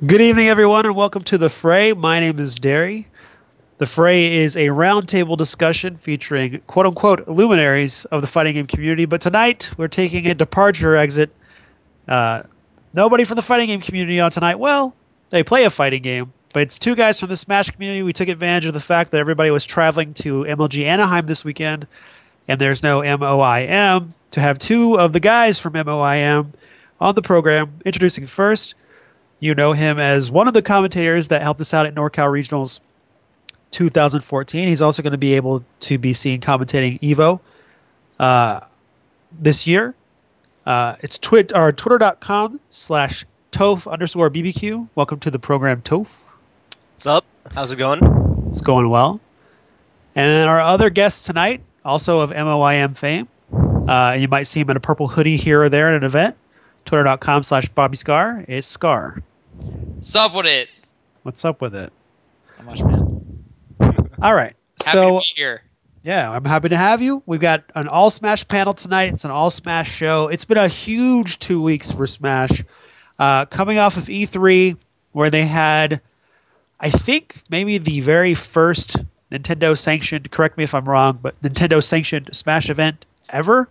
Good evening, everyone, and welcome to the Fray. My name is Derry. The Fray is a roundtable discussion featuring quote-unquote luminaries of the fighting game community. But tonight, we're taking a departure exit. Nobody from the fighting game community on tonight. Well, they play a fighting game, but it's two guys from the Smash community. We took advantage of the fact that everybody was traveling to MLG Anaheim this weekend, and there's no MOIM, to have two of the guys from MOIM on the program. Introducing first, you know him as one of the commentators that helped us out at NorCal Regionals 2014. He's also going to be able to be seen commentating EVO this year. It's twitter.com/Toph_BBQ. Welcome to the program, Toph. What's up? How's it going? It's going well. And then our other guest tonight, also of MOIM fame. You might see him in a purple hoodie here or there at an event. Twitter.com/BobbyScar. It's Scar. What's up with it? What's up with it? How much, man? All right. Happy to be here. Yeah, I'm happy to have you. We've got an all Smash panel tonight. It's an all Smash show. It's been a huge 2 weeks for Smash. Coming off of E3, where they had, I think, maybe the very first Nintendo sanctioned, correct me if I'm wrong, but Nintendo sanctioned Smash event ever.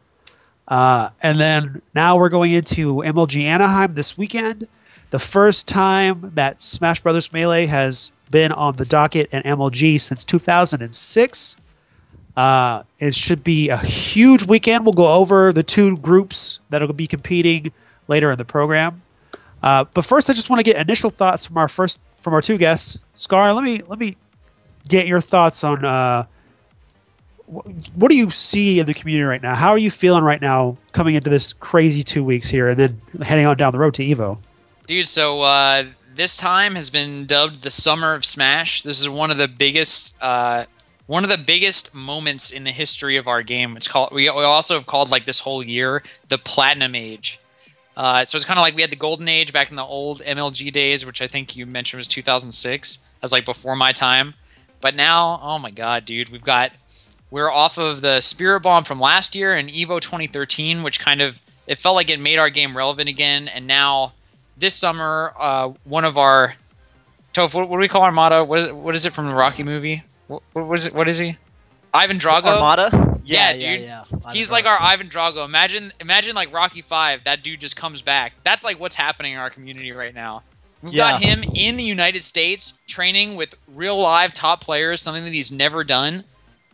And then now we're going into MLG Anaheim this weekend. The first time that Smash Brothers Melee has been on the docket at MLG since 2006. It should be a huge weekend. We'll go over the two groups that will be competing later in the program. But first, I just want to get initial thoughts from our two guests. Scar, let me get your thoughts on what do you see in the community right now? How are you feeling right now coming into this crazy 2 weeks here and then heading on down the road to EVO? Dude, so this time has been dubbed the Summer of Smash. This is one of the biggest moments in the history of our game. It's called. We also have called like this whole year the Platinum Age. So it's kind of like we had the Golden Age back in the old MLG days, which I think you mentioned was 2006. That's like before my time. But now, oh my God, dude, we're off of the Spirit Bomb from last year and EVO 2013, which kind of, it felt like it made our game relevant again. And now this summer, one of our, Toph, what do we call Armada? What is it from the Rocky movie? What is he? Ivan Drago? Armada? Yeah, dude. He's like our Ivan Drago. Imagine like Rocky 5, that dude just comes back. That's like what's happening in our community right now. We've got him in the United States training with real live top players, something that he's never done.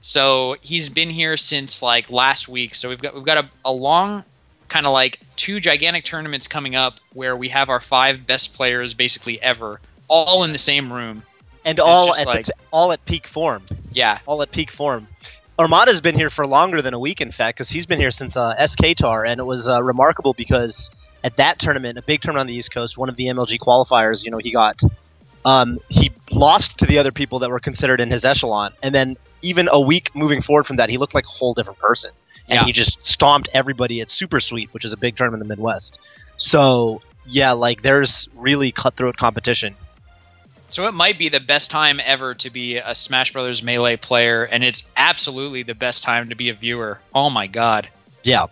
So he's been here since like last week. So we've got a long kind of like 2 gigantic tournaments coming up where we have our 5 best players basically ever all in the same room. And all at peak form. Yeah. All at peak form. Armada's been here for longer than a week, in fact, because he's been here since SKTAR, and it was remarkable because at that tournament, a big tournament on the East Coast, one of the MLG qualifiers, he lost to the other people that were considered in his echelon, and then even a week moving forward from that, he looked like a whole different person. And he just stomped everybody at Super Sweep, which is a big tournament in the Midwest. So, yeah, like, there's really cutthroat competition. So it might be the best time ever to be a Smash Brothers Melee player, and it's absolutely the best time to be a viewer. Oh my God. Yeah.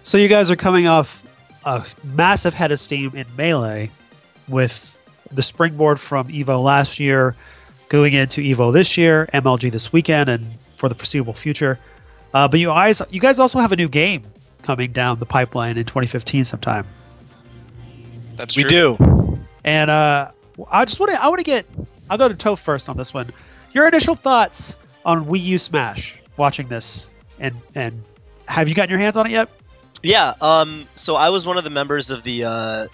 So you guys are coming off a massive head of steam in Melee with the springboard from EVO last year, going into EVO this year, MLG this weekend, and for the foreseeable future. But you guys also have a new game coming down the pipeline in 2015 sometime. That's true. We do. And I'll go to Toph first on this one. Your initial thoughts on Wii U Smash watching this, and have you gotten your hands on it yet? Yeah. So I was one of the members of the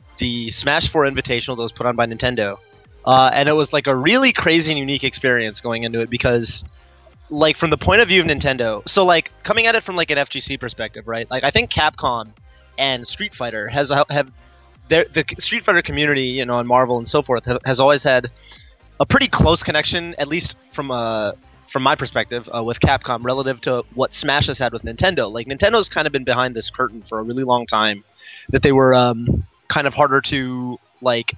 Smash 4 Invitational that was put on by Nintendo, and it was like a really crazy and unique experience going into it because, like, from the point of view of Nintendo, so like coming at it from like an FGC perspective, right? Like I think Capcom and Street Fighter the Street Fighter community, and Marvel and so forth has always had a pretty close connection, at least from my perspective, with Capcom relative to what Smash has had with Nintendo. Like Nintendo's kind of been behind this curtain for a really long time, that they were kind of harder to like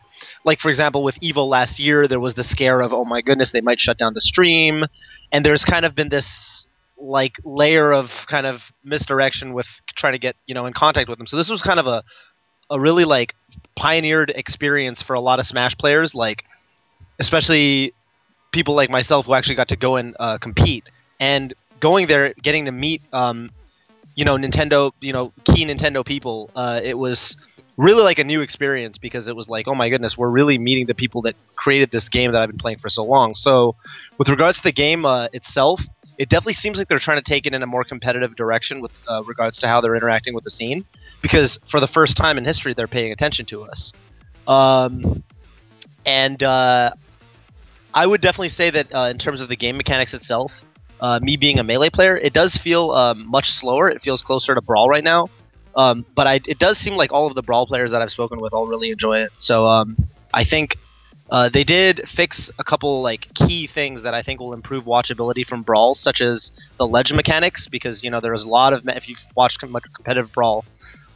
for example with EVO last year, there was the scare of, oh my goodness, they might shut down the stream, and there's kind of been this like layer of kind of misdirection with trying to get in contact with them. So this was kind of a really like pioneered experience for a lot of Smash players, like especially people like myself who actually got to go and compete. And going there, getting to meet Nintendo, key Nintendo people, it was really like a new experience because it was like, oh my goodness, we're really meeting the people that created this game that I've been playing for so long. So with regards to the game itself, it definitely seems like they're trying to take it in a more competitive direction with regards to how they're interacting with the scene, because for the first time in history, they're paying attention to us. And I would definitely say that in terms of the game mechanics itself, me being a Melee player, it does feel much slower. It feels closer to Brawl right now. But it does seem like all of the Brawl players that I've spoken with all really enjoy it. So I think they did fix a couple like key things that I think will improve watchability from Brawl, such as the ledge mechanics, because there was a lot of, if you've watched competitive Brawl,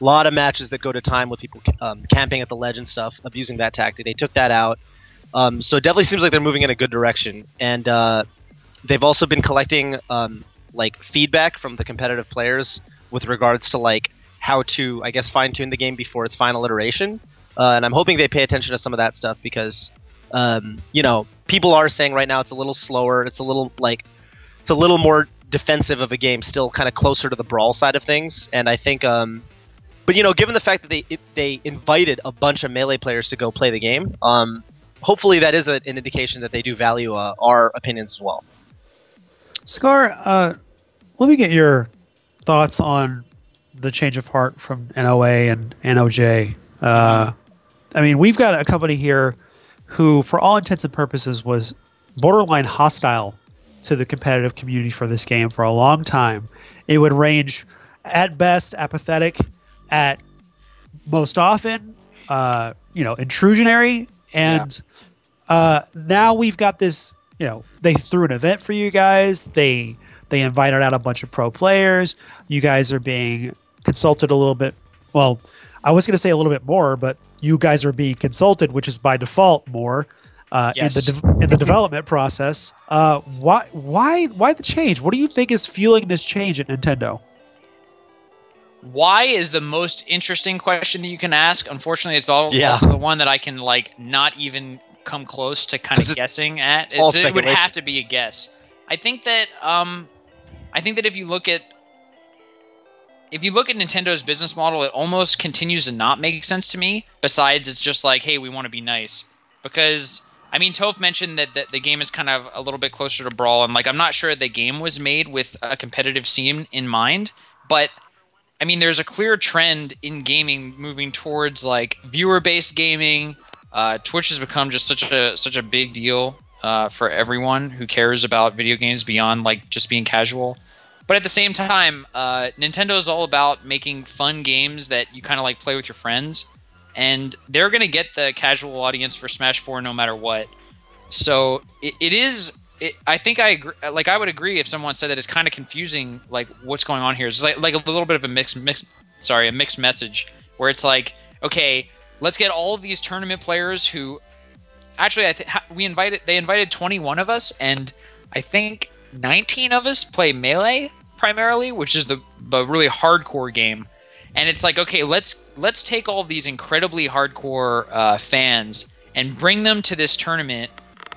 a lot of matches that go to time with people camping at the ledge and stuff, abusing that tactic. They took that out. So it definitely seems like they're moving in a good direction. And they've also been collecting like feedback from the competitive players with regards to like how to, I guess, fine-tune the game before its final iteration. And I'm hoping they pay attention to some of that stuff because, people are saying right now it's a little slower. It's a little more defensive of a game, still kind of closer to the Brawl side of things. And I think, but given the fact that they invited a bunch of Melee players to go play the game, hopefully that is an indication that they do value our opinions as well. Scar, let me get your thoughts on the change of heart from NOA and NOJ. I mean, we've got a company here who, for all intents and purposes, was borderline hostile to the competitive community for this game for a long time. It would range, at best, apathetic, at most often, intrusionary, and now we've got this. They threw an event for you guys. They invited out a bunch of pro players. You guys are being consulted a little bit. Well, I was going to say a little bit more, but you guys are being consulted, which is by default more Yes. in the development process. Why the change? What do you think is fueling this change at Nintendo? Why is the most interesting question that you can ask. Unfortunately, it's also the one that I can not even come close to kind of guessing at. It would have to be a guess. I think that if you look at Nintendo's business model, it almost continues to not make sense to me. Besides, it's just like, hey, we want to be nice. Because, I mean, Toph mentioned that the game is kind of a little bit closer to Brawl, and I'm not sure the game was made with a competitive scene in mind, but I mean, there's a clear trend in gaming moving towards viewer-based gaming. Twitch has become just such a big deal for everyone who cares about video games beyond just being casual. But at the same time, Nintendo is all about making fun games that you kind of play with your friends, and they're gonna get the casual audience for Smash 4 no matter what. So I think I agree. I would agree if someone said that it's kind of confusing. What's going on here? It's a little bit of a mixed message where it's okay, let's get all of these tournament players who actually they invited 21 of us, and I think 19 of us play Melee primarily, which is the really hardcore game. And it's okay, let's take all of these incredibly hardcore fans and bring them to this tournament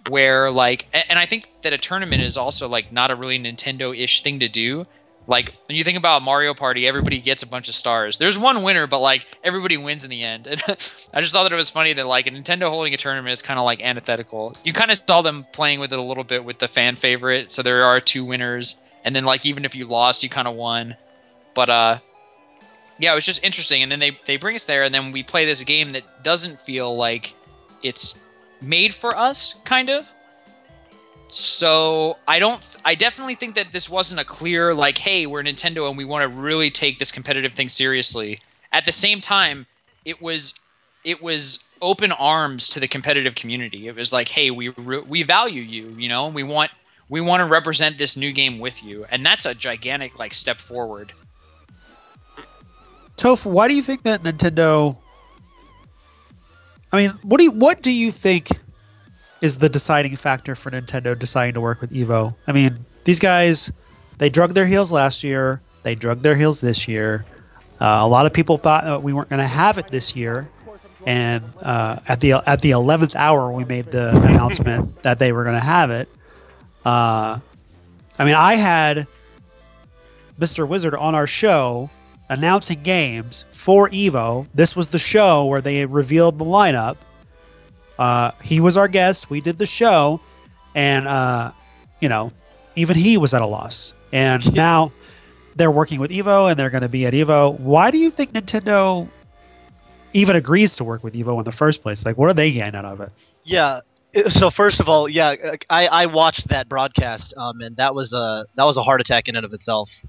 where and I think that a tournament is also not a really Nintendo-ish thing to do. When you think about Mario Party, everybody gets a bunch of stars. There's one winner, but everybody wins in the end. And I just thought that it was funny that a Nintendo holding a tournament is kind of antithetical. You kind of saw them playing with it a little bit with the fan favorite. So there are 2 winners, and then even if you lost, you kind of won. But yeah, it was just interesting. And then they bring us there, and then we play this game that doesn't feel like it's made for us, kind of. So I definitely think that this wasn't a clear hey, we're Nintendo and we want to really take this competitive thing seriously. At the same time, it was open arms to the competitive community. It was hey, we value you, we want to represent this new game with you, and that's a gigantic step forward. Toph, why do you think that Nintendo? I mean, what do you think is the deciding factor for Nintendo deciding to work with Evo? I mean, these guys, they drug their heels last year. They drug their heels this year. A lot of people thought we weren't going to have it this year. and at the 11th hour, we made the announcement that they were going to have it. I mean, I had Mr. Wizard on our show announcing games for Evo. This was the show where they revealed the lineup. He was our guest. We did the show, and even he was at a loss. And now they're working with Evo, and they're going to be at Evo. Why do you think Nintendo even agrees to work with Evo in the first place? Like, what are they getting out of it? Yeah. So first of all, yeah, I watched that broadcast, and that was a heart attack in and of itself.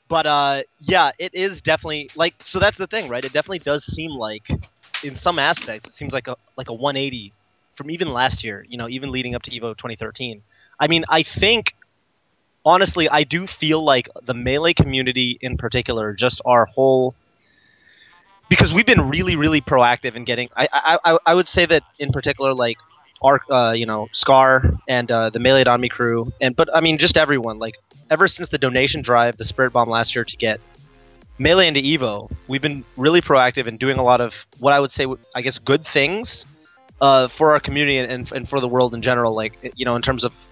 But yeah, it is definitely like, so that's the thing, right? It definitely does seem like, in some aspects, it seems like a 180 from even last year. Even leading up to Evo 2013. I mean, I think, honestly, I do feel like the Melee community in particular, just our whole, because we've been really, really proactive in getting. I would say that in particular, like our Scar and the Melee Donmi crew, but I mean just everyone. Like ever since the donation drive, the Spirit Bomb last year to get Melee into Evo, we've been really proactive in doing a lot of what I would say, I guess, good things for our community and for the world in general. Like in terms of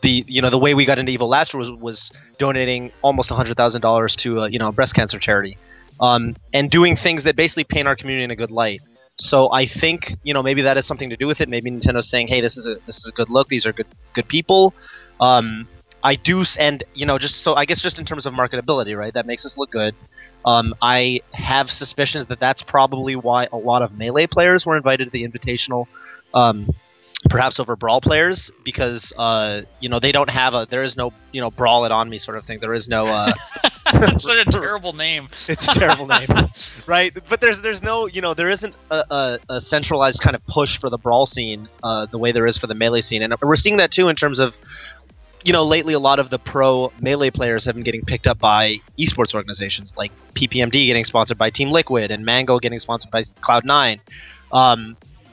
the way we got into Evo last year was donating almost $100,000 to a breast cancer charity. And doing things that basically paint our community in a good light. So I think maybe that has something to do with it. Maybe Nintendo's saying, "Hey, this is a good look. These are good people." I do, and I guess just in terms of marketability, right? That makes us look good. I have suspicions that that's probably why a lot of Melee players were invited to the Invitational, perhaps over Brawl players, because they don't have there is no Brawl it on me sort of thing. There is no. Such a terrible name. It's a terrible name, right? But there's no there isn't a centralized kind of push for the Brawl scene the way there is for the Melee scene, and we're seeing that too in terms of lately a lot of the pro Melee players have been getting picked up by esports organizations like PPMD getting sponsored by Team Liquid and Mango getting sponsored by Cloud9,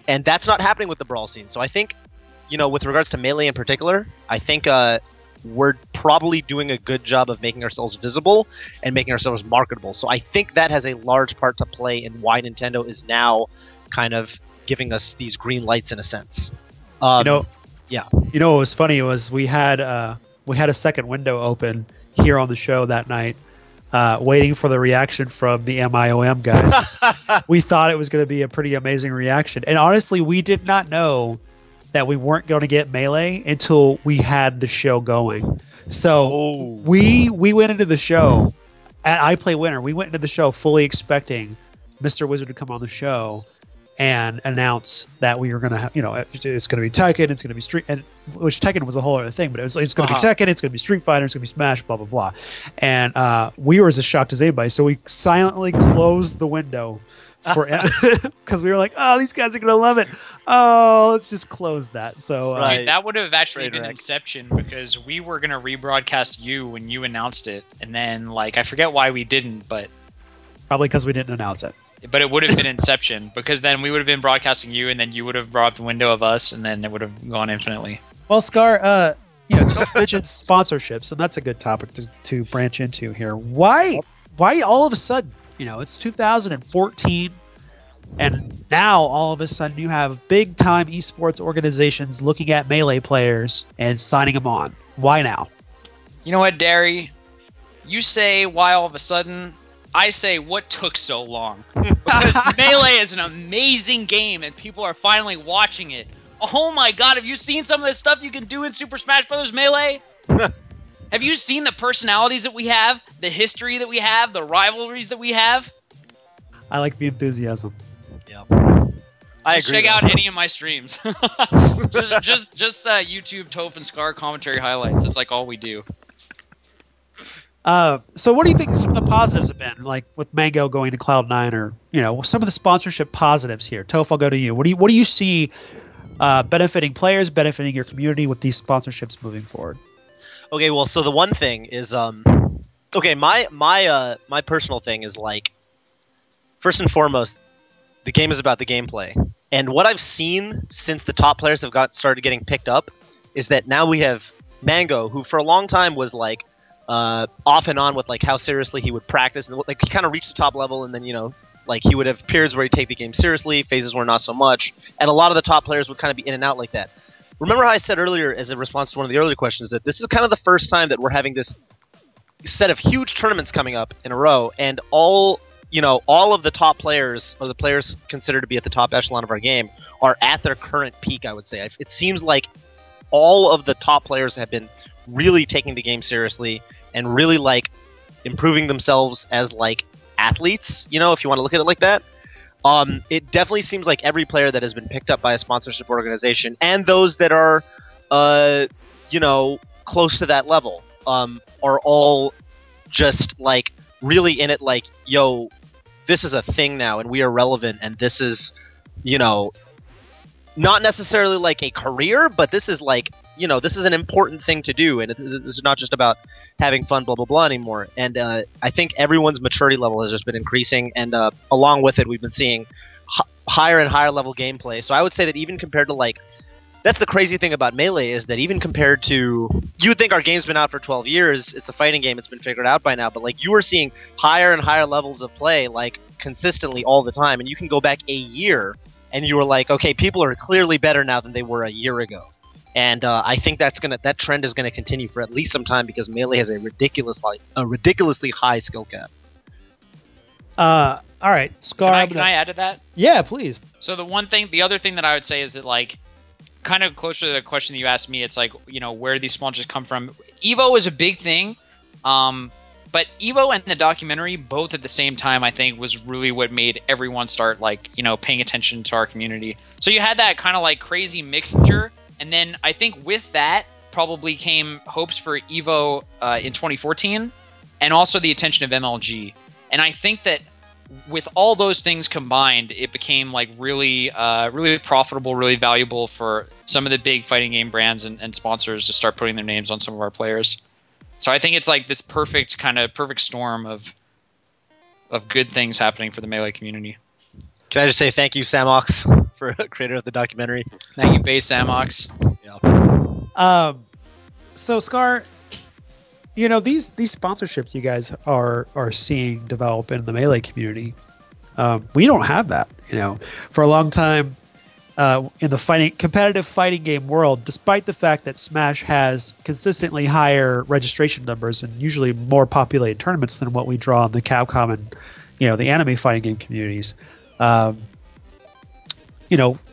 and that's not happening with the Brawl scene. So I think with regards to Melee in particular, I think we're probably doing a good job of making ourselves visible and making ourselves marketable. So I think that has a large part to play in why Nintendo is now kind of giving us these green lights in a sense. Yeah. What was funny was we had a second window open here on the show that night, waiting for the reaction from the MIOM guys. We thought it was going to be a pretty amazing reaction, and honestly, we did not know that we weren't going to get Melee until we had the show going. So we went into the show at I Play Winner. We went into the show fully expecting Mr. Wizard to come on the show and announce that we were going to have, it's going to be Tekken, it's going to be Street, and which Tekken was a whole other thing, but it's going to be Tekken, it's going to be Street Fighter, it's going to be Smash, blah, blah, blah. And we were as shocked as anybody. So we silently closed the window for because we were like, oh, these guys are gonna love it. Oh, let's just close that. So Dude, that would have actually been Inception, because we were gonna rebroadcast you when you announced it, and then I forget why we didn't, but probably because we didn't announce it. But it would have been Inception, because then we would have been broadcasting you, and then you would have brought up the window of us, and then it would have gone infinitely. Well, Scar, Toph mentioned sponsorships, and that's a good topic to branch into here. Why all of a sudden? It's 2014, and now all of a sudden you have big-time esports organizations looking at Melee players and signing them on. Why now? You know what, Derry? You say why all of a sudden. I say what took so long. Because Melee is an amazing game, and people are finally watching it. Oh my god, have you seen some of the stuff you can do in Super Smash Bros. Melee? Have you seen the personalities that we have, the history that we have, the rivalries that we have? I like the enthusiasm. Yeah, Just check out any of my streams. just YouTube Toph and Scar commentary highlights. It's all we do. So what do you think some of the positives have been, like with Mango going to Cloud9, or some of the sponsorship positives here? Toph, I'll go to you. What do you see benefiting players, benefiting your community with these sponsorships moving forward? Okay, well, so the one thing is, my personal thing is first and foremost, the game is about the gameplay, and what I've seen since the top players have started getting picked up is that now we have Mango, who for a long time was off and on with how seriously he would practice, and he kind of reached the top level and then Like, he would have periods where he'd take the game seriously, phases where not so much, and a lot of the top players would kind of be in and out like that. Remember how I said earlier, as a response to one of the earlier questions, that this is kind of the first time that we're having this set of huge tournaments coming up in a row, and all of the top players, or the players considered to be at the top echelon of our game, are at their current peak, I would say. It seems like all of the top players have been really taking the game seriously and really, like, improving themselves as, like, athletes, if you want to look at it like that. It definitely seems like every player that has been picked up by a sponsorship organization, and those that are, close to that level, are all just, like, really in it, like, yo, this is a thing now, and we are relevant, and this is, not necessarily like a career, but this is like, this is an important thing to do, and this is not just about having fun, blah, blah, blah anymore. And I think everyone's maturity level has just been increasing, and along with it, we've been seeing higher and higher level gameplay. So I would say that even compared to, like, that's the crazy thing about Melee, is that even compared to, you would think our game's been out for 12 years, it's a fighting game, it's been figured out by now, but, like, you were seeing higher and higher levels of play, like, consistently all the time, and you can go back a year, and you were like, okay, people are clearly better now than they were a year ago. And I think that trend is gonna continue for at least some time, because Melee has a ridiculously high skill cap. All right, Scar. Can I add to that? Yeah, please. So the other thing that I would say is that, like, kind of closer to the question that you asked me, it's like, where do these sponsors come from? Evo is a big thing, but Evo and the documentary, both at the same time, I think, was really what made everyone start, like, paying attention to our community. So you had that kind of, like, crazy mixture, and then I think with that probably came hopes for Evo in 2014, and also the attention of MLG. And I think that with all those things combined, it became, like, really profitable, really valuable for some of the big fighting game brands and sponsors to start putting their names on some of our players. So I think it's like this perfect storm of good things happening for the Melee community. Can I just say thank you, Samox, for creator of the documentary? Thank you, Base Samox. Yeah. So Scar, these sponsorships you guys are seeing develop in the Melee community, we don't have that. For a long time, in the competitive fighting game world, despite the fact that Smash has consistently higher registration numbers and usually more populated tournaments than what we draw in the Capcom and the anime fighting game communities,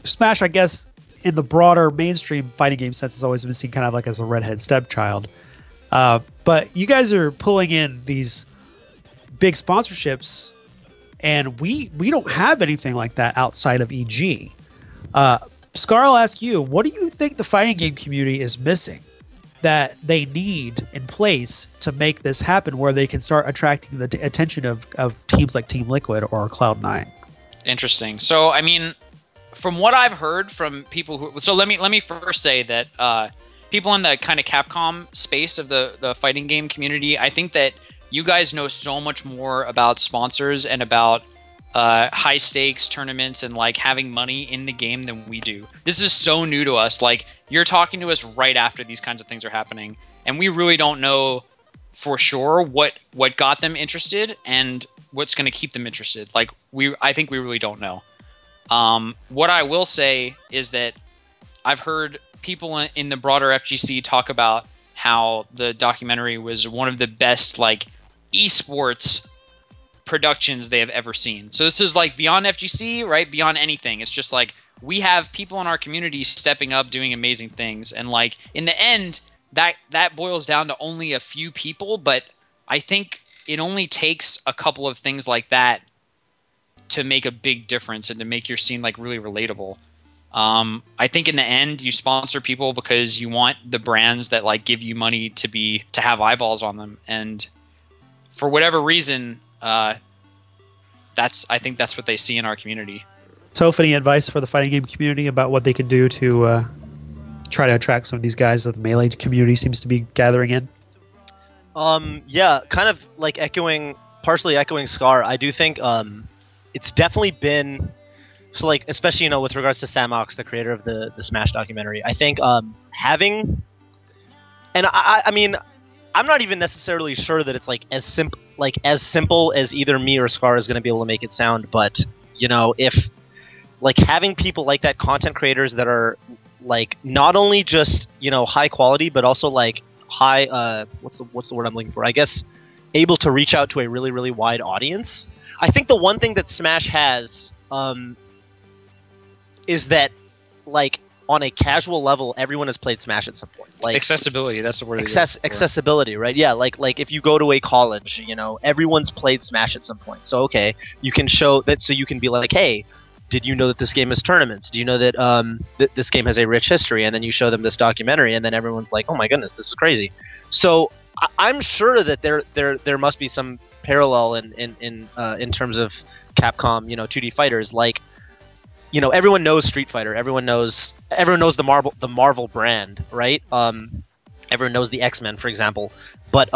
Smash, I guess, in the broader mainstream fighting game sense, has always been seen kind of like as a redhead stepchild. But you guys are pulling in these big sponsorships, and we don't have anything like that outside of EG. Scar, I'll ask you, what do you think the fighting game community is missing that they need in place to make this happen, where they can start attracting the attention of teams like Team Liquid or Cloud9? Interesting. So, I mean, from what I've heard from people who... So let me first say that people in the kind of Capcom space of the fighting game community, I think that you guys know so much more about sponsors and about high stakes tournaments and, like, having money in the game than we do. This is so new to us. Like, you're talking to us right after these kinds of things are happening, and we really don't know for sure what got them interested and what's going to keep them interested. Like, I think we really don't know. What I will say is that I've heard people in the broader FGC talk about how the documentary was one of the best, like, esports productions they have ever seen. So this is, like, beyond FGC, right? Beyond anything. It's just like, we have people in our community stepping up, doing amazing things. And, like, in the end, that boils down to only a few people, but I think it only takes a couple of things like that to make a big difference and to make your scene, like, really relatable. I think in the end, you sponsor people because you want the brands that, like, give you money to have eyeballs on them. And for whatever reason, I think that's what they see in our community. Toph, any advice for the fighting game community about what they can do to try to attract some of these guys that the Melee community seems to be gathering in? Yeah, kind of like partially echoing Scar. I do think it's definitely been, so, like, especially, with regards to Samox, the creator of the Smash documentary, I think having, and I mean, I'm not even necessarily sure that it's, like, as simple. like as simple as either me or Scar is going to be able to make it sound, but if like having people like that, content creators that are like not only just high quality, but also like high what's the word I'm looking for? I guess able to reach out to a really, really wide audience. I think the one thing that Smash has is that, like, on a casual level, everyone has played Smash at some point. Like accessibility, that's the word. Accessibility, right? Yeah, like if you go to a college, everyone's played Smash at some point. So okay, you can show that, so you can be like, hey, did you know that this game has tournaments? Do you know that that this game has a rich history? And then you show them this documentary, and then everyone's like, oh my goodness, this is crazy. So I'm sure that there must be some parallel in terms of Capcom, 2D fighters. Like, everyone knows Street Fighter. Everyone knows the Marvel brand, right? Everyone knows the X-Men, for example. But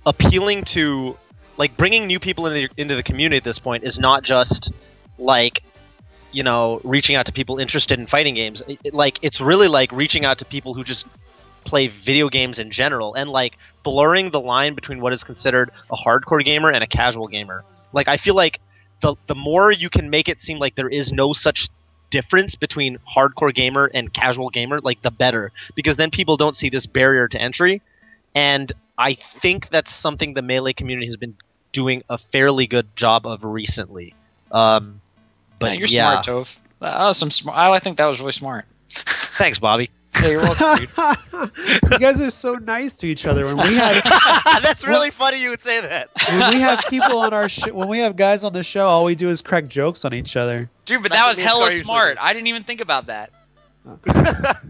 appealing to, like, bringing new people into the community at this point is not just like, reaching out to people interested in fighting games. It's really like reaching out to people who just play video games in general, and like blurring the line between what is considered a hardcore gamer and a casual gamer. Like, I feel like the more you can make it seem like there is no such difference between hardcore gamer and casual gamer, like, the better, because then people don't see this barrier to entry. And I think that's something the Melee community has been doing a fairly good job of recently. But you're smart, Toph. I think that was really smart. Thanks, Bobby. Yeah, you're welcome, dude. You guys are so nice to each other. When we had that's really funny you would say that. When we have people on our when we have guys on the show, all we do is crack jokes on each other. Dude, but that was hella smart. I didn't even think about that.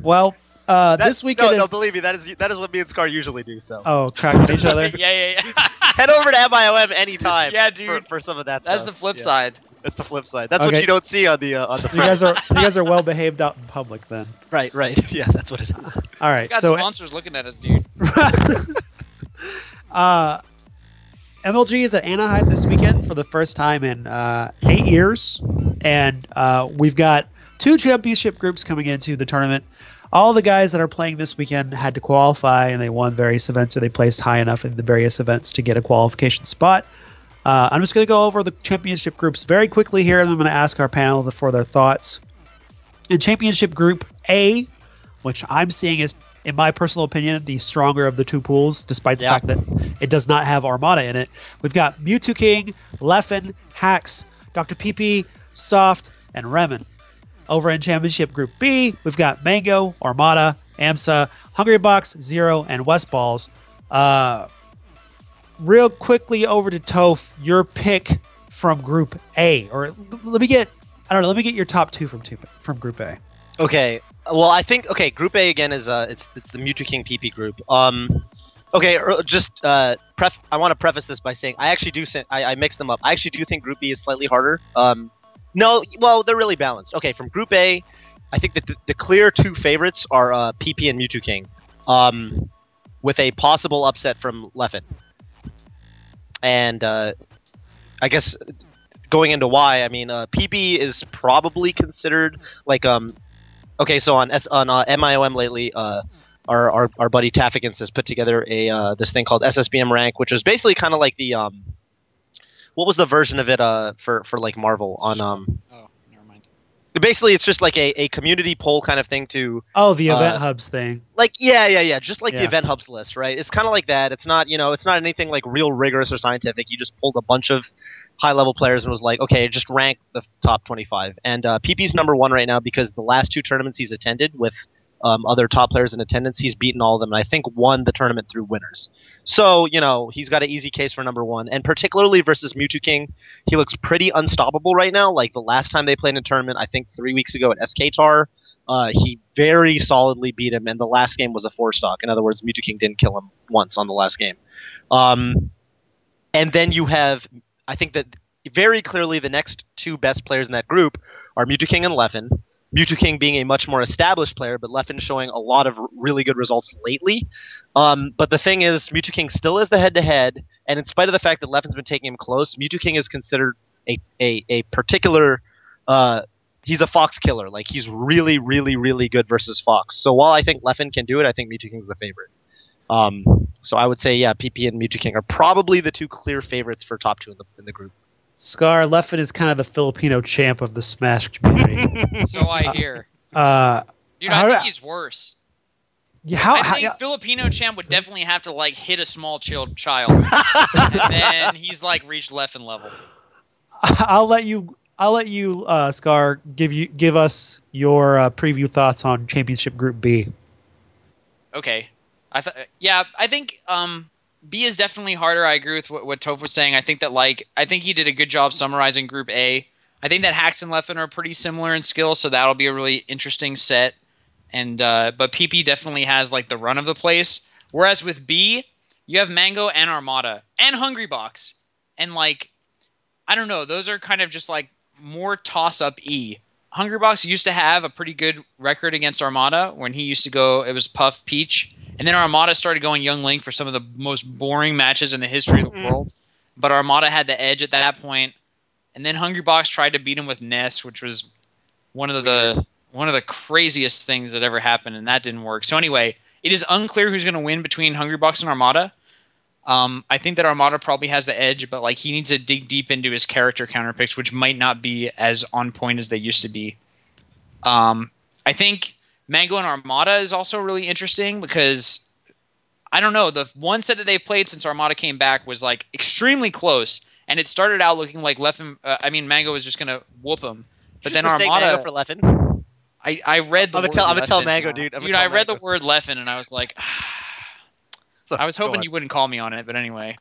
Well, this weekend no, believe me, that is what me and Scar usually do. So. Oh, cracking each other. yeah. Head over to MIOM anytime. Yeah, dude. For some of that stuff. That's the flip side. That's the flip side. That's what you don't see on the. You guys are well behaved out in public then. Right. Yeah, that's what it is. All right. We got sponsors looking at us, dude. MLG is at Anaheim this weekend for the first time in 8 years, and we've got 2 championship groups coming into the tournament. All the guys that are playing this weekend had to qualify, and they won various events, or they placed high enough in the various events to get a qualification spot. I'm just going to go over the championship groups very quickly here, and I'm going to ask our panel for their thoughts. In Championship Group A, which I'm seeing is, in my personal opinion, the stronger of the 2 pools, despite the fact that it does not have Armada in it, we've got Mewtwo King, Leffen, Hax, Dr. PP, Soft, and Remen. Over in Championship Group B, we've got Mango, Armada, AMSA, Hungrybox, Zero, and Westballs. Real quickly over to Toph, your pick from Group A, or let me get your top 2 from Group A. Okay. Well, I think Group A again is it's the Mewtwo King PP group. Okay, just I want to preface this by saying I mixed them up. I actually do think Group B is slightly harder. No, well, they're really balanced. Okay, from Group A, I think that the clear 2 favorites are PP and Mewtwo King, with a possible upset from Leffen. And I guess going into why, I mean, PP is probably considered like okay, so on MIOM lately, our buddy Taffigans has put together a this thing called SSBM rank, which is basically kind of like the what was the version of it for like Marvel on Oh, never mind. Basically, it's just like a community poll kind of thing to the event hubs thing. Like just like the event hubs list, right? It's kind of like that. It's not it's not anything like real rigorous or scientific. You just pulled a bunch of high level players and was like, okay, just rank the top 25. And PP's number 1 right now because the last 2 tournaments he's attended with other top players in attendance, he's beaten all of them, and I think won the tournament through winners. So, he's got an easy case for number 1. And particularly versus Mewtwo King, he looks pretty unstoppable right now. Like the last time they played in a tournament, I think 3 weeks ago at SKTAR, he very solidly beat him, and the last game was a 4-stock. In other words, Mewtwo King didn't kill him once on the last game. And then you have, I think that very clearly the next 2 best players in that group are Mewtwo King and Leffen. Mewtwo King being a much more established player, but Leffen showing a lot of really good results lately. But the thing is, Mewtwo King still is the head-to-head, and in spite of the fact that Leffen's been taking him close, Mewtwo King is considered a particular he's a Fox killer. Like, he's really, really, really good versus Fox. So while I think Leffen can do it, I think Mewtwo King's the favorite. So I would say, yeah, PP and Mewtwo King are probably the two clear favorites for top two in the group. Scar, Leffen is kind of the Filipino champ of the Smash community. So I hear. Dude, how I do- think he's worse. Yeah, I think Filipino champ would definitely have to like hit a small child, and then he's like reached Leffen level. I'll let you, Scar, give us your preview thoughts on Championship Group B. Okay, I think B is definitely harder. I agree with what Toph was saying. I think he did a good job summarizing Group A. I think that Hax and Leffen are pretty similar in skill, so that'll be a really interesting set. And but PP definitely has like the run of the place. Whereas with B, you have Mango and Armada and Hungrybox, and like I don't know, those are kind of just like more toss up E. Hungrybox used to have a pretty good record against Armada when he used to go. It was Puff Peach, and then Armada started going Young Link for some of the most boring matches in the history of the world. But Armada had the edge at that point, and then Hungrybox tried to beat him with Ness, which was one of the craziest things that ever happened, and that didn't work. So anyway, it is unclear who's going to win between Hungrybox and Armada. I think that Armada probably has the edge, but like he needs to dig deep into his character counterpicks, which might not be as on point as they used to be. I think Mango and Armada is also really interesting because I don't know, the one set that they've played since Armada came back was like extremely close, and it started out looking like Mango was just going to whoop him, but then Armada Mango for Leffen. I read the I'm word gonna tell Leffen. Mango, dude. I read the word Leffen, and I was like, I was hoping you wouldn't call me on it, but anyway.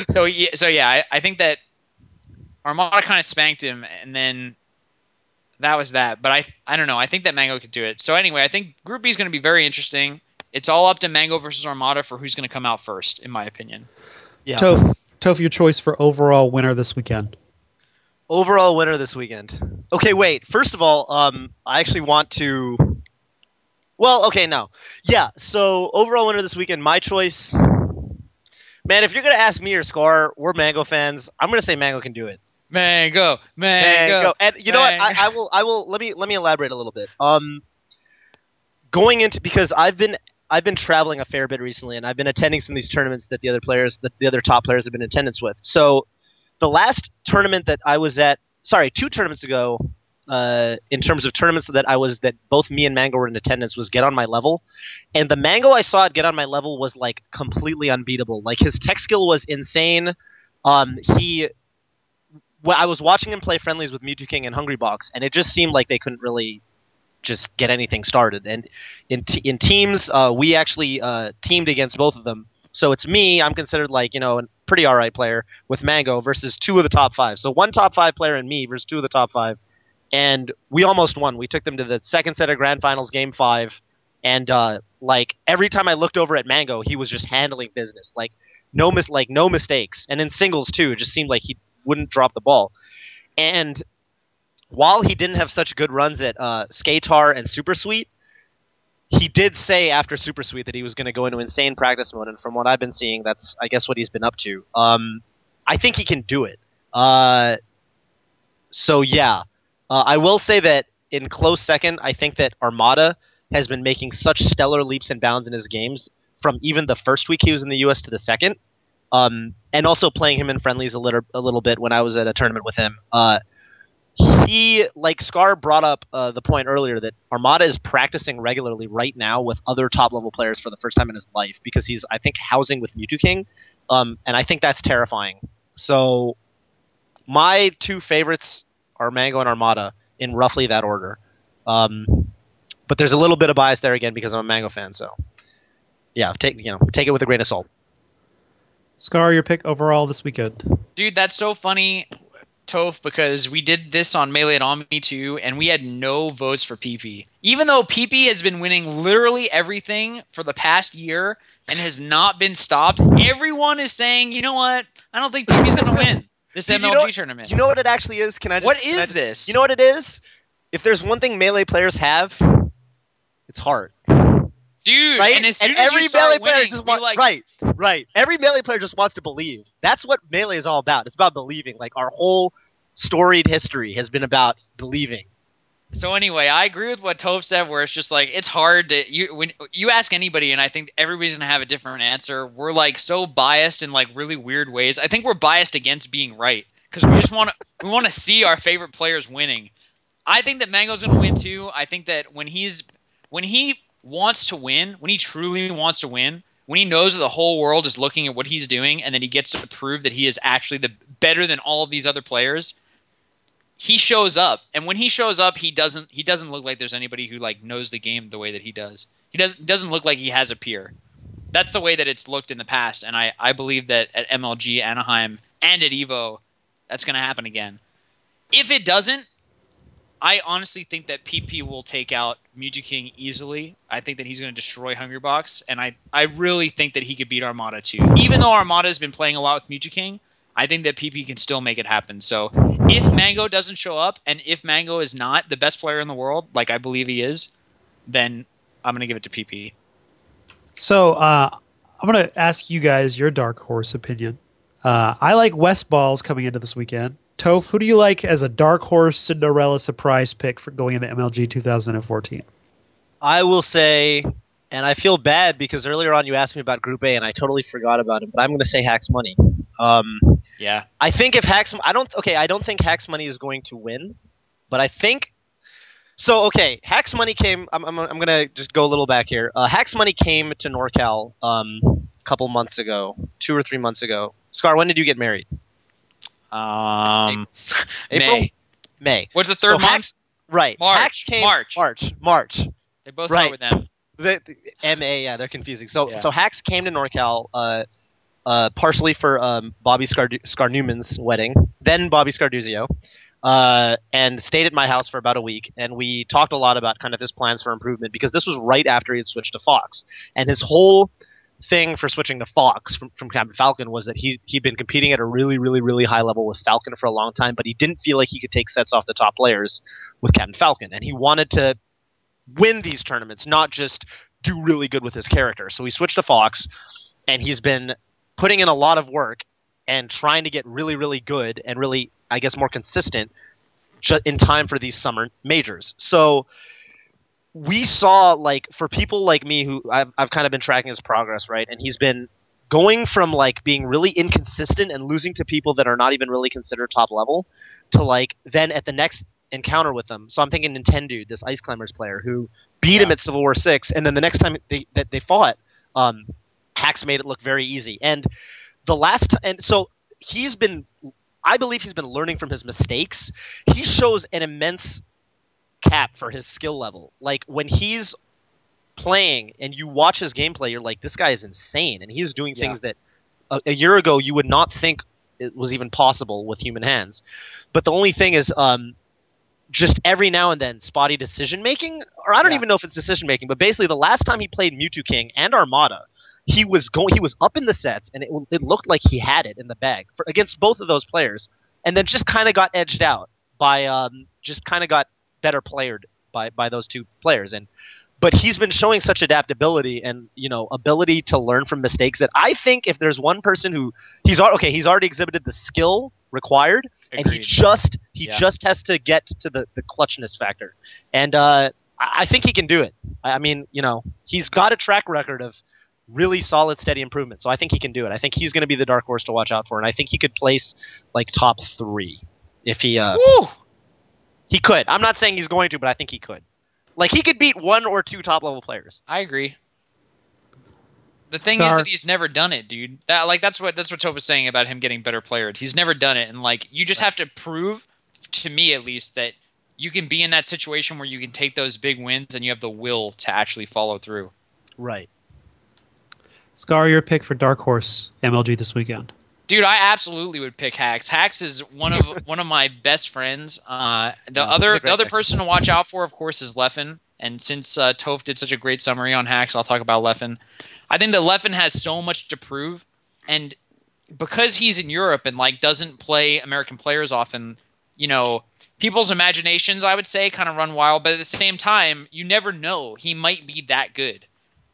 So yeah, I think that Armada kind of spanked him, and then that was that. But I don't know. I think that Mango could do it. So anyway, I think Group B is going to be very interesting. It's all up to Mango versus Armada for who's going to come out first, in my opinion. Yeah. Toph, your choice for overall winner this weekend. Overall winner this weekend. Okay, wait. First of all, I actually want to. Well, okay, no. Yeah, so overall winner this weekend, my choice. Man, if you're gonna ask me or Scar, we're Mango fans. I'm gonna say Mango can do it. Mango. And you know what? I will. Let me elaborate a little bit. Going into because I've been traveling a fair bit recently, and I've been attending some of these tournaments that the other top players have been in attendance with. So the last tournament that I was at, 2 tournaments ago. In terms of tournaments that both me and Mango were in attendance was Get On My Level, and the Mango I saw at Get On My Level was like completely unbeatable. Like his tech skill was insane. I was watching him play friendlies with Mewtwo King and Hungrybox, and it just seemed like they couldn't really just get anything started. And in teams, we actually teamed against both of them. So it's me. I'm considered like a pretty alright player with Mango versus 2 of the top 5. So 1 top 5 player and me versus 2 of the top 5. And we almost won. We took them to the second set of Grand Finals, Game 5. And like every time I looked over at Mango, he was just handling business. Like no mistakes. And in singles too, it just seemed like he wouldn't drop the ball. And while he didn't have such good runs at Skatar and Super Sweet, he did say after Super Sweet that he was going to go into insane practice mode. And from what I've been seeing, that's I guess what he's been up to. I think he can do it. So yeah. I will say that in close second, I think that Armada has been making such stellar leaps and bounds in his games from even the first week he was in the U.S. to the second, and also playing him in friendlies a little bit when I was at a tournament with him. He, like Scar brought up the point earlier that Armada is practicing regularly right now with other top-level players for the first time in his life because he's, I think, housing with Mewtwo King, and I think that's terrifying. So my 2 favorites are Mango and Armada in roughly that order. But there's a little bit of bias there again because I'm a Mango fan, so yeah, take it with a grain of salt. Scar, your pick overall this weekend. Dude, that's so funny, Toph, because we did this on Melee and Omni too, and we had no votes for PP. Even though PP has been winning literally everything for the past year and has not been stopped, everyone is saying, you know what? I don't think PP's going to win this MLG tournament. You know what it actually is? What is this? You know what it is? If there's one thing Melee players have, it's heart. Dude, right? And as soon as every you start Melee winning, player just wants right. Every Melee player just wants to believe. That's what Melee is all about. It's about believing. Like our whole storied history has been about believing. So anyway, I agree with what Toph said, where it's just like it's hard to when you ask anybody, and I think everybody's gonna have a different answer. We're like so biased in like really weird ways. I think we're biased against being right because we want to see our favorite players winning. I think that Mango's gonna win too. I think that when he wants to win, when he truly wants to win, when he knows that the whole world is looking at what he's doing, and then he gets to prove that he is actually the better than all of these other players. He shows up, and when he shows up, he doesn't look like there's anybody who like knows the game the way that he does. He doesn't look like he has a peer. That's the way that it's looked in the past, and I believe that at MLG, Anaheim, and at Evo, that's going to happen again. If it doesn't, I honestly think that PP will take out Mewtwo King easily. I think that he's going to destroy Hungrybox, and I really think that he could beat Armada too. Even though Armada has been playing a lot with Mewtwo King, I think that PP can still make it happen. So if Mango doesn't show up, and if Mango is not the best player in the world, like I believe he is, then I'm going to give it to PP. So I'm going to ask you guys your dark horse opinion. I like West Balls coming into this weekend. Toph, who do you like as a dark horse Cinderella surprise pick for going into MLG 2014? I will say, and I feel bad because earlier on you asked me about Group A and I totally forgot about him, but I'm going to say Hacks Money. Yeah. I think if Hacks, I don't think Hacks Money is going to win, but I think so. Okay, Hacks Money came. I'm gonna just go a little back here. Hacks Money came to NorCal a couple months ago, 2 or 3 months ago. Scar, when did you get married? April? May. What's the third month? Hacks, right. March. Hacks came, March. They both Right. start with M. The MA, yeah, they're confusing. So Yeah. so Hacks came to NorCal partially for Bobby Scarnewman's wedding, then Bobby Scarduzio, and stayed at my house for about a week. And we talked a lot about kind of his plans for improvement because this was right after he had switched to Fox. And his whole thing for switching to Fox from Captain Falcon was that he'd been competing at a really, really, really high level with Falcon for a long time, but he didn't feel like he could take sets off the top players with Captain Falcon. And he wanted to win these tournaments, not just do really good with his character. So he switched to Fox, and he's been putting in a lot of work and trying to get really, really good and really, I guess, more consistent in time for these summer majors. So we saw, like, for people like me who I've kind of been tracking his progress, right? And he's been going from, like, being really inconsistent and losing to people that are not even really considered top level to, like, then at the next encounter with them. So I'm thinking Nintendo, this Ice Climbers player who beat him at Civil War 6, and then the next time they fought, Hacks made it look very easy. And so I believe he's been learning from his mistakes. He shows an immense cap for his skill level. Like, when he's playing and you watch his gameplay, you're like, this guy is insane, and he's doing things that a year ago you would not think it was even possible with human hands. But the only thing is just every now and then spotty decision making, or I don't even know if it's decision making, but basically the last time he played Mewtwo King and Armada, he was up in the sets, and it looked like he had it in the bag against both of those players, and then just kind of got edged out by just kind of got better playered by those two players. But he's been showing such adaptability and, you know, ability to learn from mistakes that I think if there's one person who he's already exhibited the skill required. Agreed. And he just has to get to the clutchness factor. And I think he can do it. I mean, you know, he's got a track record of really solid, steady improvement. So I think he can do it. I think he's going to be the dark horse to watch out for. And I think he could place like top 3 if he he could. I'm not saying he's going to, but I think he could. Like, he could beat 1 or 2 top level players. I agree. The thing is that he's never done it, dude. That's what Toph was saying about him getting better playered. He's never done it, and like you just have to prove, to me at least, that you can be in that situation where you can take those big wins and you have the will to actually follow through. Right. Scar, your pick for Dark Horse MLG this weekend. Dude, I absolutely would pick Hacks. Hacks is one of my best friends. The other person to watch out for, of course, is Leffen. And since Toph did such a great summary on Hacks, I'll talk about Leffen. I think that Leffen has so much to prove, and because he's in Europe and like doesn't play American players often, you know, people's imaginations, I would say, kind of run wild. But at the same time, you never know. He might be that good.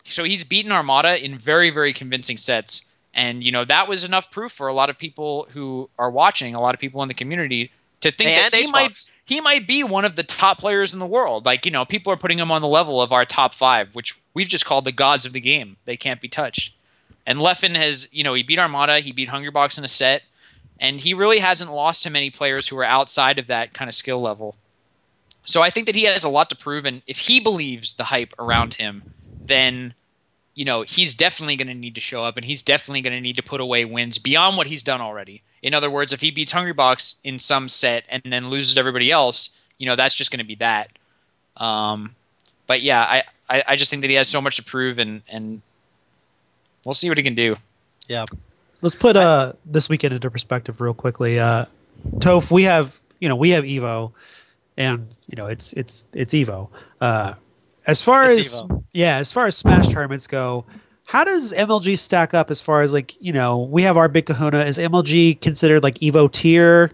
So he's beaten Armada in very, very convincing sets. And, you know, that was enough proof for a lot of people who are watching, a lot of people in the community, to think that he might... he might be one of the top players in the world. Like, people are putting him on the level of our top 5, which we've just called the gods of the game. They can't be touched. And Leffen has, he beat Armada, he beat Hungrybox in a set, and he really hasn't lost to many players who are outside of that kind of skill level. So I think that he has a lot to prove, and if he believes the hype around him, then he's definitely going to need to show up, and he's definitely going to need to put away wins beyond what he's done already. In other words, if he beats Hungrybox in some set and then loses to everybody else, that's just going to be that. But yeah, I just think that he has so much to prove, and we'll see what he can do. Yeah. Let's put this weekend into perspective real quickly. Toph, we have Evo, and it's Evo. As far as Smash tournaments go, how does MLG stack up as far as we have our big kahuna? Is MLG considered like Evo tier?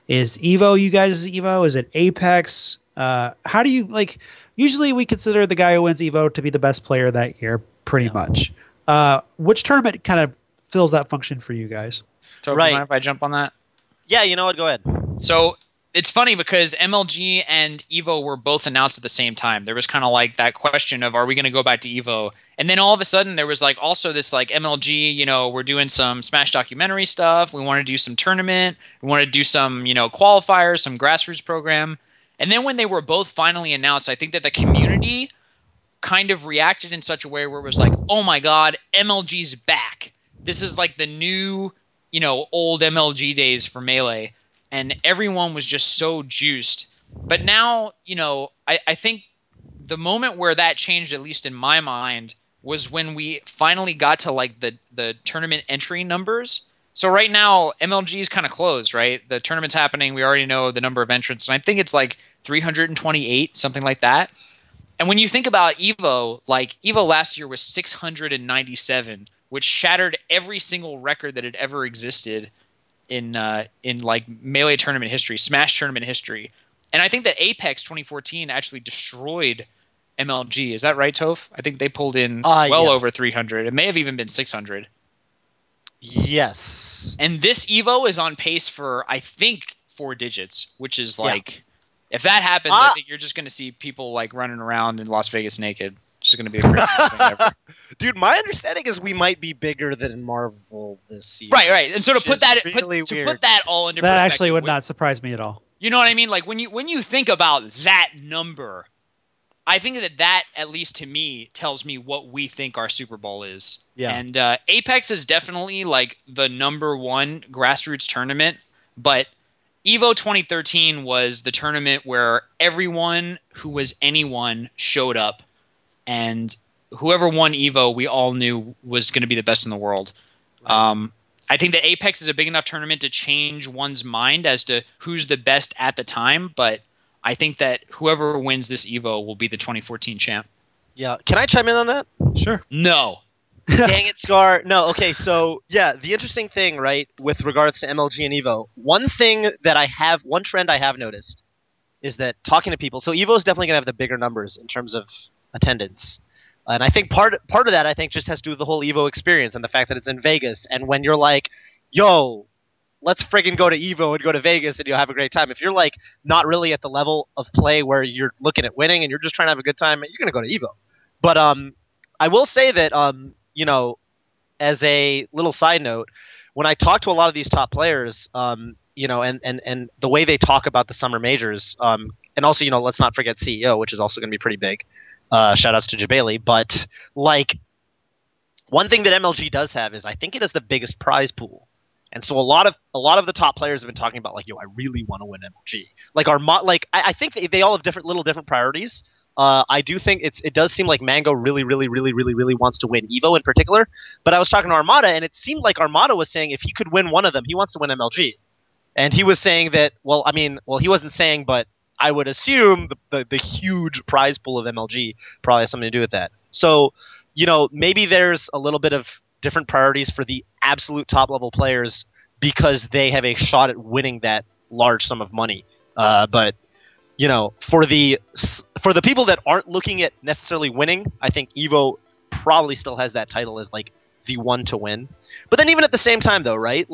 Is Evo you guys' Evo? Is it Apex? How do you usually we consider the guy who wins Evo to be the best player that year, pretty much. Which tournament kind of fills that function for you guys? Toph, Right. mind if I jump on that? Yeah, you know what? Go ahead. So it's funny because MLG and Evo were both announced at the same time. There was kind of like that question of, are we going to go back to Evo? And then all of a sudden there was also this MLG, we're doing some Smash documentary stuff. We want to do some tournament. We want to do some, qualifiers, some grassroots program. And then when they were both finally announced, I think that the community kind of reacted in such a way where it was like, oh my God, MLG's back. This is like the new, old MLG days for Melee. And everyone was just so juiced. But now, I think the moment where that changed, at least in my mind, was when we finally got to the tournament entry numbers. So right now, MLG is kind of closed, right? The tournament's happening. We already know the number of entrants. And I think it's 328, something like that. And when you think about Evo, Evo last year was 697, which shattered every single record that had ever existed in Melee tournament history, Smash tournament history. And I think that Apex 2014 actually destroyed MLG. Is that right, Toph? I think they pulled in over 300. It may have even been 600. Yes. And this Evo is on pace for, I think, 4 digits, which is if that happens, I think you're just going to see people running around in Las Vegas naked. It's going to be the craziest thing ever. Dude, my understanding is we might be bigger than Marvel this year. Right. And so to put that really put that all into That perspective, actually would not surprise me at all. You know what I mean? When you think about that number, I think that at least to me tells me what we think our Super Bowl is. Yeah. And Apex is definitely the number 1 grassroots tournament, but Evo 2013 was the tournament where everyone who was anyone showed up. And whoever won Evo, we all knew was going to be the best in the world. Right. I think that Apex is a big enough tournament to change one's mind as to who's the best at the time. But I think that whoever wins this Evo will be the 2014 champ. Yeah. Can I chime in on that? Sure. No. Dang it, Scar. No, okay, so, yeah, the interesting thing, right, with regards to MLG and Evo, one trend I have noticed is that talking to people, so Evo is definitely going to have the bigger numbers in terms of attendance. And I think part of that, I think, just has to do with the whole Evo experience and the fact that it's in Vegas. And when you're like, yo, let's friggin' go to Evo and go to Vegas and you'll have a great time. If you're, not really at the level of play where you're looking at winning and you're just trying to have a good time, you're going to go to Evo. But I will say that, as a little side note, when I talk to a lot of these top players, and the way they talk about the summer majors, and also, let's not forget CEO, which is also going to be pretty big. Shout outs to Jabali. But one thing that MLG does have is I think it has the biggest prize pool. And so a lot of the top players have been talking about I really want to win MLG. I think they all have different priorities. I do think it does seem like Mango really wants to win Evo in particular. But I was talking to Armada, and it seemed like Armada was saying if he could win one of them, he wants to win MLG. And he was saying that, he wasn't saying, but I would assume the huge prize pool of MLG probably has something to do with that. So, maybe there's a little bit of different priorities for the absolute top level players because they have a shot at winning that large sum of money. But for the people that aren't looking at necessarily winning, I think Evo probably still has that title as the one to win. But then even at the same time though, right?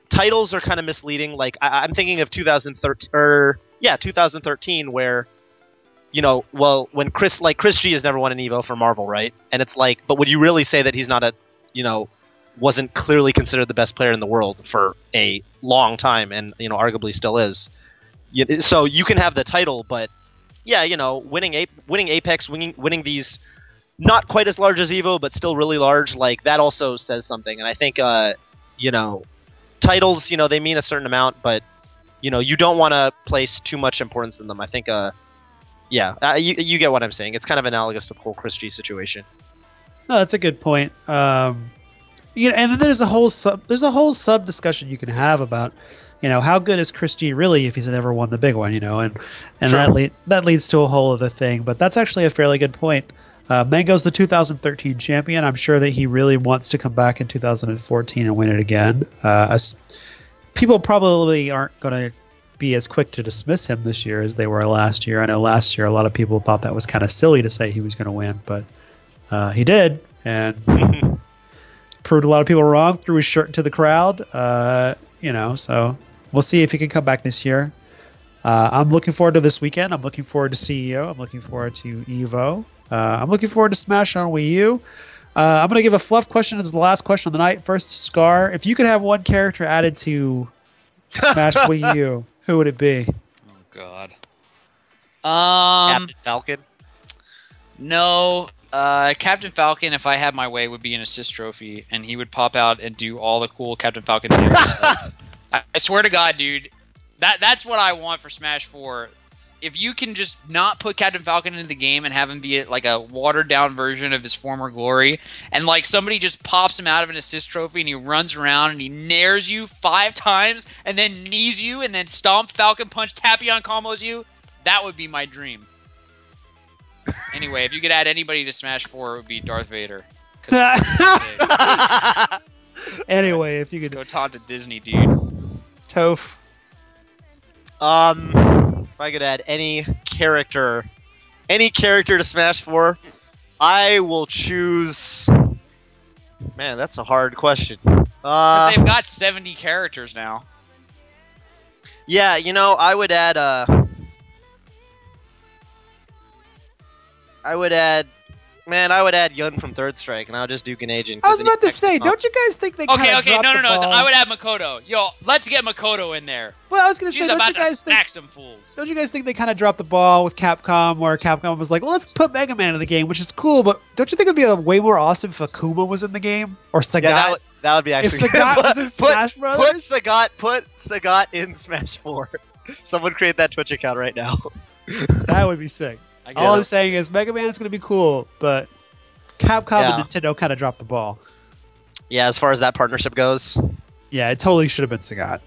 Titles are kind of misleading. I'm thinking of 2013 yeah, 2013, where, you know, well, when Chris G has never won an Evo for Marvel, right? And it's like, but would you really say that he's not a, you know, wasn't clearly considered the best player in the world for a long time, and, you know, arguably still is. So you can have the title, but yeah, you know, winning Apex, winning these not quite as large as Evo, but still really large, like that also says something. And I think, you know, titles, you know, they mean a certain amount, but, you know, you don't want to place too much importance in them. I think, yeah, you get what I'm saying. It's kind of analogous to the whole Chris G situation. No, that's a good point. You know, and then there's a whole sub discussion you can have about, you know, how good is Chris G really if he's never won the big one, you know, and sure. that leads to a whole other thing. But that's actually a fairly good point. Mango's the 2013 champion. I'm sure that he really wants to come back in 2014 and win it again. People probably aren't going to be as quick to dismiss him this year as they were last year. I know last year a lot of people thought that was kind of silly to say he was going to win, but he did, and proved a lot of people wrong, threw his shirt into the crowd. You know, so we'll see if he can come back this year. I'm looking forward to this weekend. I'm looking forward to CEO. I'm looking forward to Evo. I'm looking forward to Smash on Wii U. I'm going to give a fluff question as the last question of the night. First, Scar. If you could have one character added to Smash Wii U, who would it be? Oh, God. Captain Falcon? No. Captain Falcon, if I had my way, would be an assist trophy, and he would pop out and do all the cool Captain Falcon stuff. I swear to God, dude, that's what I want for Smash 4. If you can just not put Captain Falcon into the game and have him be like a watered down version of his former glory, and like somebody just pops him out of an assist trophy and he runs around and he nares you 5 times and then knees you and then stomp Falcon Punch Tapion combos you, that would be my dream. Anyway, if you could add anybody to Smash 4, it would be Darth Vader. Anyway, if you could go talk to Disney, dude. Toph. If I could add any character to Smash 4, I will choose. Man, that's a hard question. Because they've got 70 characters now. Yeah, you know, I would add Yun from Third Strike, and I'll just do Ganagin. I was about to say, don't you guys think they kind of dropped the ball? I would add Makoto. Yo, let's get Makoto in there. Well, I was going to say, don't you guys think they kind of dropped the ball with Capcom, where Capcom was like, well, let's put Mega Man in the game, which is cool, but don't you think it would be way more awesome if Akuma was in the game? Or Sagat? Yeah, that would be actually if Sagat was in Smash Brothers? Put Sagat in Smash 4. Someone create that Twitch account right now. That would be sick. All I'm saying is Mega Man is going to be cool, but Capcom and Nintendo kind of dropped the ball. Yeah, as far as that partnership goes. Yeah, it totally should have been Sagat.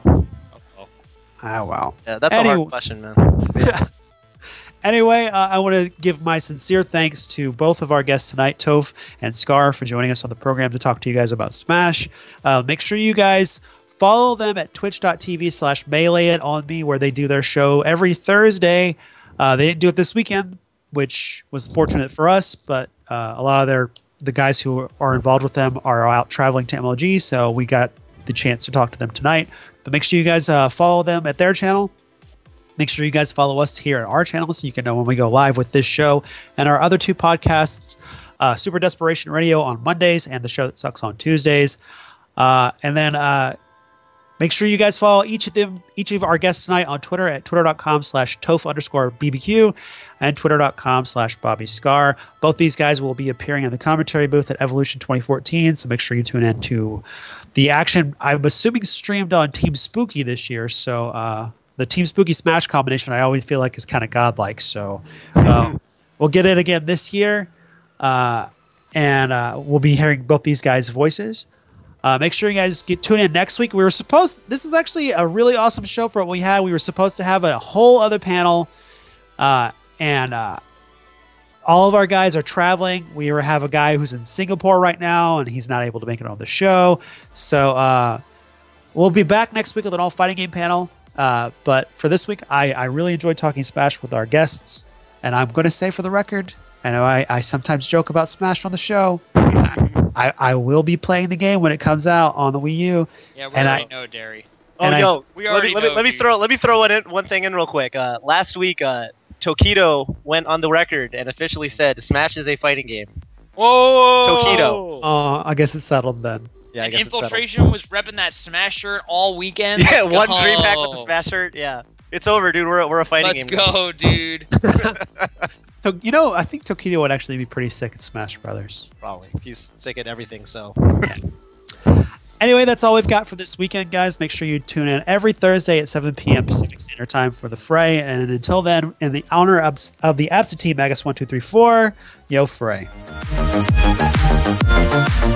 Yeah. Ah, wow. Yeah, that's a hard question, man. Yeah. Anyway, I want to give my sincere thanks to both of our guests tonight, Toph and Scar, for joining us on the program to talk to you guys about Smash. Make sure you guys follow them at twitch.tv/MeleeItOnMe, where they do their show every Thursday. They didn't do it this weekend, which was fortunate for us, but a lot of the guys who are involved with them are out traveling to MLG, so we got the chance to talk to them tonight. But make sure you guys follow them at their channel. Make sure you guys follow us here at our channel so you can know when we go live with this show and our other 2 podcasts, Super Desperation Radio on Mondays and The Show That Sucks on Tuesdays. And then make sure you guys follow each of our guests tonight on Twitter at twitter.com/Toph_BBQ and twitter.com/BobbyScar. Both these guys will be appearing in the commentary booth at Evolution 2014, so make sure you tune in to the action. I'm assuming streamed on Team Spooky this year, so the Team Spooky Smash combination I always feel like is kind of godlike. So we'll get it again this year, and we'll be hearing both these guys' voices. Make sure you guys tune in next week. This is actually a really awesome show for what we had. We were supposed to have a whole other panel, and all of our guys are traveling. We have a guy who's in Singapore right now, and he's not able to make it on the show. So we'll be back next week with an all fighting game panel. But for this week, I really enjoyed talking Smash with our guests, and I'm going to say for the record, I know I sometimes joke about Smash on the show. I will be playing the game when it comes out on the Wii U. Yeah, we already know, Derry. Oh And yo, We already know, let me dude. throw one thing in real quick. Last week, Tokido went on the record and officially said Smash is a fighting game. Whoa! Tokido. I guess it's settled then. Yeah, I And guess it's settled. Infiltration was repping that Smash shirt all weekend. Yeah, Let's one go. dream hack with the Smash shirt. Yeah, it's over, dude. We're a fighting Let's game. go, dude. So, you know, I think Tokido would actually be pretty sick at Smash Brothers. Probably. He's sick at everything. So. Anyway, that's all we've got for this weekend, guys. Make sure you tune in every Thursday at 7 p.m. Pacific Standard Time for the Fray. And until then, in the honor of the absentee Magus 1234, yo Fray. We'll be right back.